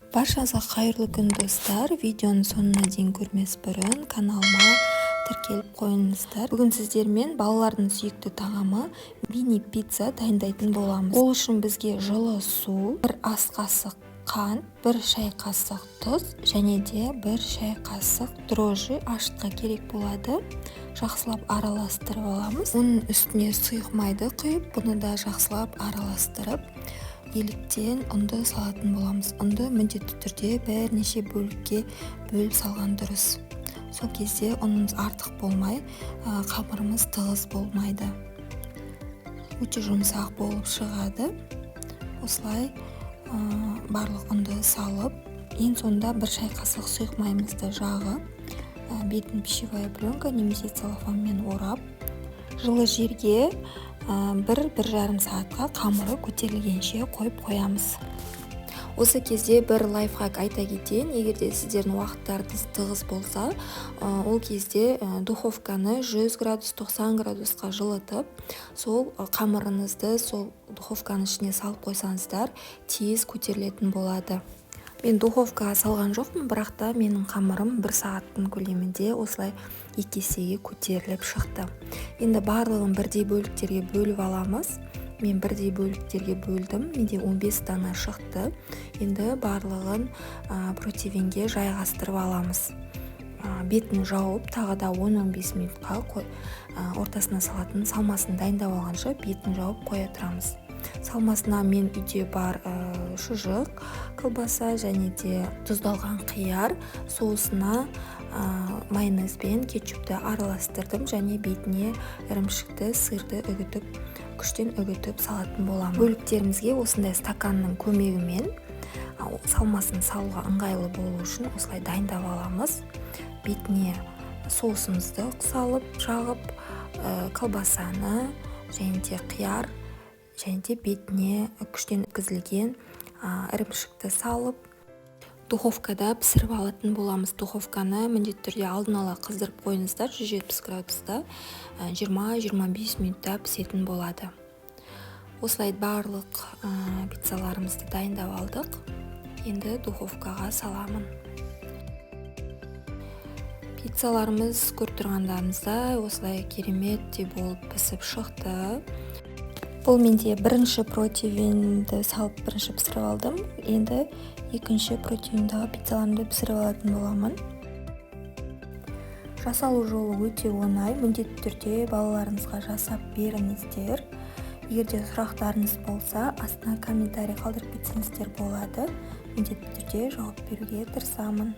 Баршаңызға қайырлы күн достар. Видеоның соңына дейін көрмес бұрын каналыма тіркеліп қойыңыздар. Бүгін сіздермен балалардың сүйікті тағамы мини пицца дайындайтын боламыз. Ол үшін бізге жылы су, 1 ас қасық қант, 1 шай қасық тұз және де 1 шай қасық дрожжи ашытқа керек болады. Жақсылап араластырып аламыз. Оның үстіне сұйық майды құйып, бұны да жақсылап араластырып еліктен ұнды салатын боламыз. Ұнды міндетті түрде бірнеше бөлікке бөліп салған дұрыс. Сол кезде ұнымыз артық болмай, қамырымыз тығыз болмайды. Өте жұмсақ болып шығады. Осылай барлық ұнды салып, ең соңында 1 шай қасық сұйық майымызды жағып, бетін пищевая пленка немесе целлофанмен орап, жылы жерге 1-1,5 сағатқа қамыры көтерілгенше қойып қоямыз. Осы кезде бір лайфхак айта кетейін. Егерде сіздердің уақыттарыңыз тығыз болса, ол кезде духовканы 100 градус 90 градусқа жылытып, сол қамырыңызды сол духовканың ішіне салып қойсаңыздар, тез көтерілетін болады. Мен духовкаға салған жоқпын, бірақ та менің қамырым 1 сағаттың көлемінде осылай 2 есеге көтеріліп шықты. Енді барлығын бірдей бөліктерге бөліп аламыз. Мен бірдей бөліктерге бөлдім. Менде 15 дана шықты. Енді барлығын противенге жайғастырып аламыз. Бетін жауып, тағы да 10-15 минутқа ортасына салатын салмасын дайындап алғанша бетін жауып қоя тұрамыз. Салмасына мен үйде бар шұжық, колбаса және де тұздалған қияр, соусына майонез бен кетчупты араластырдым және бетіне ірімшікті, сырды күштен үгітіп салатын боламын. Бөліктерімізге осындай стаканның көмегімен салмасын салуға ыңғайлы болу үшін осылай дайындап аламыз. Бетіне соусымызды салып, жағып, колбасаны және де қияр және де бетіне күштен өткізілген ірімшікті салып, духовкада пісіріп алатын боламыз. Духовканы міндетті түрде алдын ала қыздырып қойыңыздар, 170 градуста 20-25 минутта пісетін болады. Осылай барлық пиццаларымызды дайындап алдық. Енді духовкаға саламын. Пиццаларымыз көріп тұрғандарыңыздай осылай керемет болып пісіп шықты. Бұл менде бірінші противенді салып бірінші пісіріп алдым. Енді екінші противендағы пиццаларымды пісіріп алатын боламын. Жасалу жолы өте оңай. Міндетті түрде балаларыңызға жасап беріңіздер. Егерде сұрақтарыңыз болса, астына комментарий қалдырып кетсеңіздер болады. Міндетті түрде жауап беруге тырысамын.